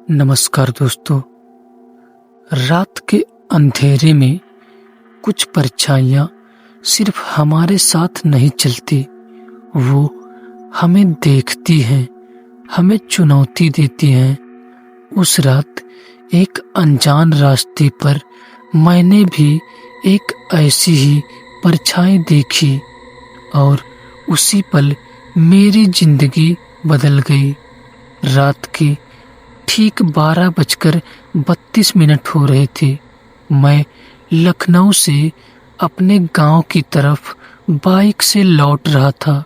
नमस्कार दोस्तों। रात के अंधेरे में कुछ परछाइयाँ सिर्फ हमारे साथ नहीं चलती, वो हमें देखती हैं, हमें चुनौती देती हैं। उस रात एक अनजान रास्ते पर मैंने भी एक ऐसी ही परछाई देखी और उसी पल मेरी जिंदगी बदल गई। रात के ठीक 12:32 हो रहे थे। मैं लखनऊ से अपने गांव की तरफ बाइक से लौट रहा था।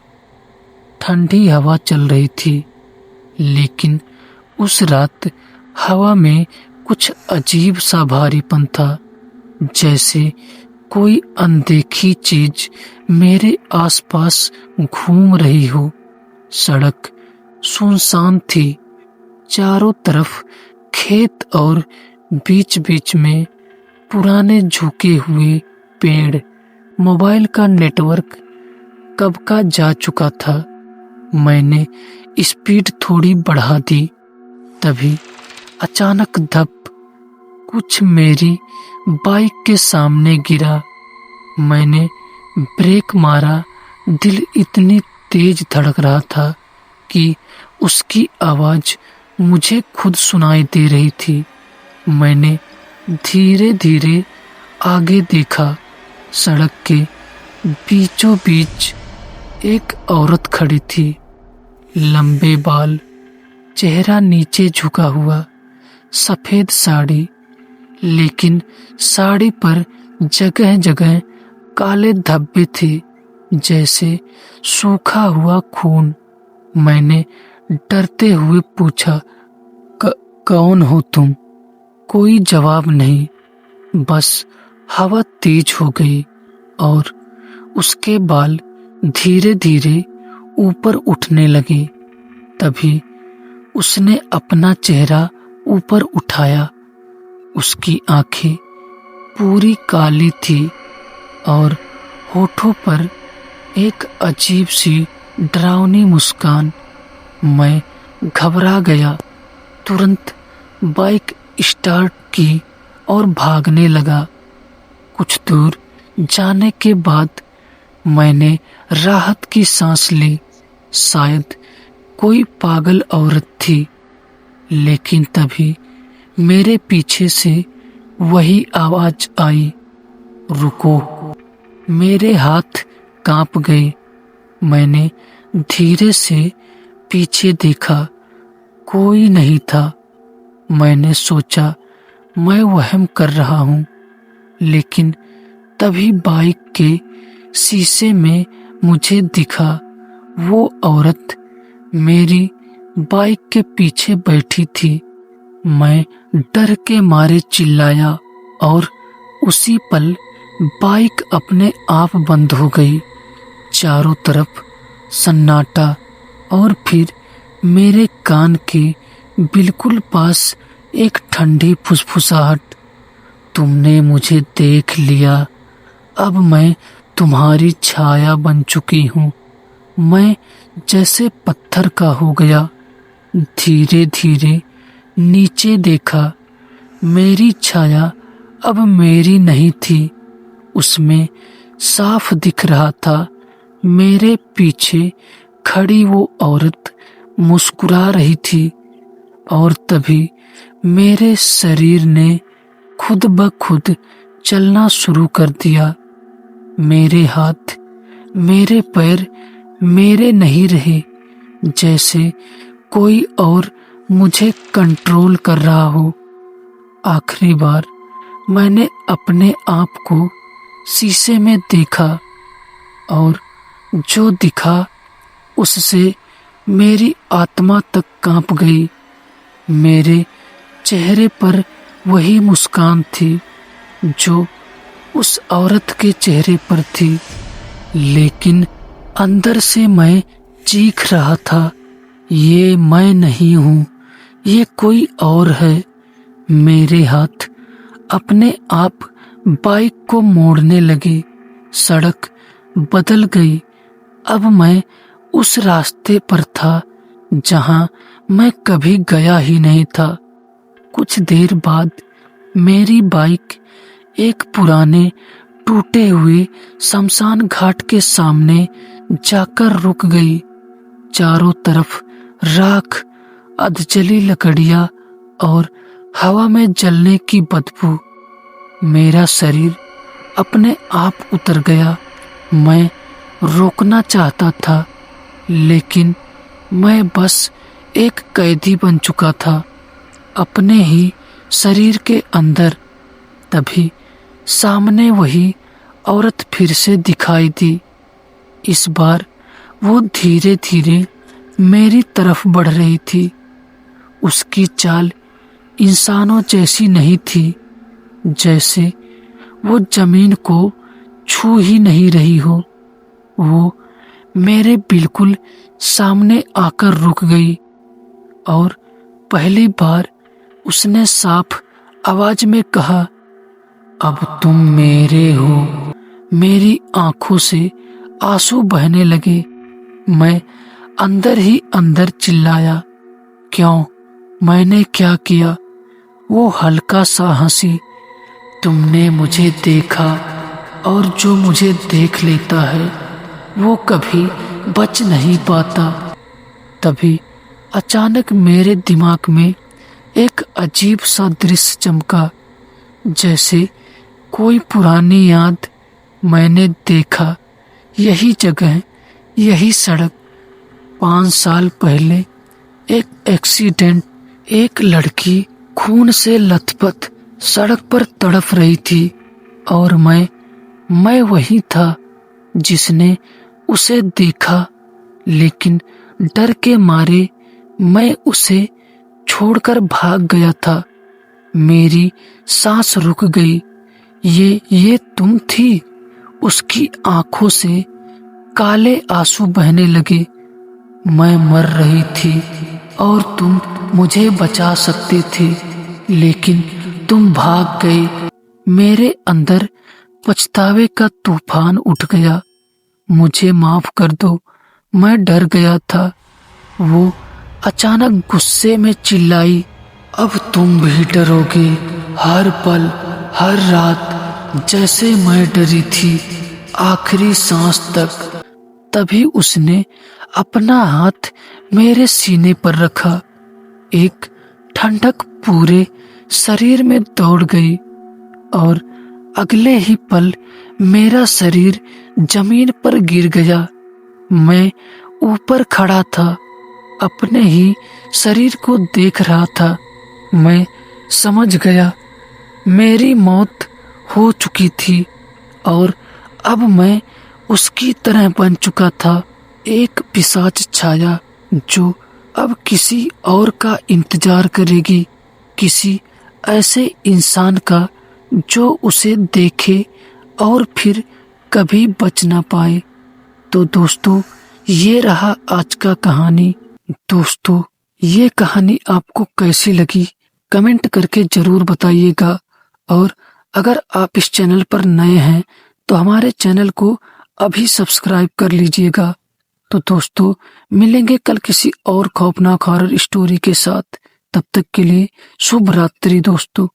ठंडी हवा चल रही थी, लेकिन उस रात हवा में कुछ अजीब सा भारीपन था, जैसे कोई अनदेखी चीज मेरे आसपास घूम रही हो। सड़क सुनसान थी, चारों तरफ खेत और बीच बीच में पुराने झुके हुए पेड़। मोबाइल का नेटवर्क कब का जा चुका था। मैंने स्पीड थोड़ी बढ़ा दी, तभी अचानक धप कुछ मेरी बाइक के सामने गिरा। मैंने ब्रेक मारा। दिल इतनी तेज धड़क रहा था कि उसकी आवाज मुझे खुद सुनाई दे रही थी। मैंने धीरे धीरे आगे देखा। सड़क के बीचों बीच एक औरत खड़ी थी, लंबे बाल, चेहरा नीचे झुका हुआ, सफेद साड़ी, लेकिन साड़ी पर जगह जगह काले धब्बे थे, जैसे सूखा हुआ खून। मैंने डरते हुए पूछा, कौन हो तुम? कोई जवाब नहीं, बस हवा तेज हो गई और उसके बाल धीरे धीरे ऊपर उठने लगे। तभी उसने अपना चेहरा ऊपर उठाया। उसकी आंखें पूरी काली थी और होठों पर एक अजीब सी डरावनी मुस्कान। मैं घबरा गया, तुरंत बाइक स्टार्ट की और भागने लगा। कुछ दूर जाने के बाद मैंने राहत की सांस ली। शायद कोई पागल औरत थी, लेकिन तभी मेरे पीछे से वही आवाज आई, रुको। मेरे हाथ कांप गए। मैंने धीरे से पीछे देखा, कोई नहीं था। मैंने सोचा मैं वहम कर रहा हूँ, लेकिन तभी बाइक के शीशे में मुझे दिखा वो औरत मेरी बाइक के पीछे बैठी थी। मैं डर के मारे चिल्लाया और उसी पल बाइक अपने आप बंद हो गई। चारों तरफ सन्नाटा और फिर मेरे कान के बिल्कुल पास एक ठंडी फुसफुसाहट, तुमने मुझे देख लिया, अब मैं तुम्हारी छाया बन चुकी हूँ। मैं जैसे पत्थर का हो गया। धीरे धीरे नीचे देखा, मेरी छाया अब मेरी नहीं थी। उसमें साफ दिख रहा था मेरे पीछे खड़ी वो औरत मुस्कुरा रही थी। और तभी मेरे शरीर ने खुद ब खुद चलना शुरू कर दिया। मेरे हाथ, मेरे पैर मेरे नहीं रहे, जैसे कोई और मुझे कंट्रोल कर रहा हो। आखिरी बार मैंने अपने आप को शीशे में देखा और जो दिखा उससे मेरी आत्मा तक कांप गई। मेरे चेहरे पर वही मुस्कान थी जो उस औरत के चेहरे पर थी, लेकिन अंदर से मैं चीख रहा था, ये मैं नहीं हूँ, ये कोई और है। मेरे हाथ अपने आप बाइक को मोड़ने लगे। सड़क बदल गई। अब मैं उस रास्ते पर था जहां मैं कभी गया ही नहीं था। कुछ देर बाद मेरी बाइक एक पुराने टूटे हुए शमशान घाट के सामने जाकर रुक गई। चारों तरफ राख, अधजली लकड़ियां और हवा में जलने की बदबू। मेरा शरीर अपने आप उतर गया। मैं रोकना चाहता था, लेकिन मैं बस एक कैदी बन चुका था अपने ही शरीर के अंदर। तभी सामने वही औरत फिर से दिखाई दी। इस बार वो धीरे धीरे मेरी तरफ बढ़ रही थी। उसकी चाल इंसानों जैसी नहीं थी, जैसे वो जमीन को छू ही नहीं रही हो। वो मेरे बिल्कुल सामने आकर रुक गई और पहली बार उसने साफ आवाज में कहा, अब तुम मेरे हो। मेरी आंखों से आंसू बहने लगे। मैं अंदर ही अंदर चिल्लाया, क्यों? मैंने क्या किया? वो हल्का सा हंसी, तुमने मुझे देखा, और जो मुझे देख लेता है वो कभी बच नहीं पाता। तभी अचानक मेरे दिमाग में एक अजीब सा दृश्य चमका, जैसे कोई पुरानी याद। मैंने देखा यही जगह, यही सड़क 5 साल पहले एक एक्सीडेंट। एक लड़की खून से लथपथ सड़क पर तड़प रही थी और मैं वही था जिसने उसे देखा, लेकिन डर के मारे मैं उसे छोड़कर भाग गया था। मेरी सांस रुक गई। ये तुम थी? उसकी आंखों से काले आंसू बहने लगे। मैं मर रही थी और तुम मुझे बचा सकते थे, लेकिन तुम भाग गए। मेरे अंदर पछतावे का तूफान उठ गया। मुझे माफ कर दो, मैं डर गया था। वो अचानक गुस्से में चिल्लाई, अब तुम भी डरोगे, हर पल, हर रात, जैसे मैं डरी थी, आखिरी सांस तक। तभी उसने अपना हाथ मेरे सीने पर रखा। एक ठंडक पूरे शरीर में दौड़ गई और अगले ही पल मेरा शरीर जमीन पर गिर गया। मैं ऊपर खड़ा था, अपने ही शरीर को देख रहा था। मैं समझ गया मेरी मौत हो चुकी थी और अब मैं उसकी तरह बन चुका था, एक पिशाच छाया जो अब किसी और का इंतजार करेगी, किसी ऐसे इंसान का जो उसे देखे और फिर कभी बच ना पाए। तो दोस्तों, ये रहा आज का कहानी। दोस्तों, ये कहानी आपको कैसी लगी कमेंट करके जरूर बताइएगा, और अगर आप इस चैनल पर नए हैं तो हमारे चैनल को अभी सब्सक्राइब कर लीजिएगा। तो दोस्तों, मिलेंगे कल किसी और खौफनाक हॉरर स्टोरी के साथ। तब तक के लिए शुभ रात्रि दोस्तों।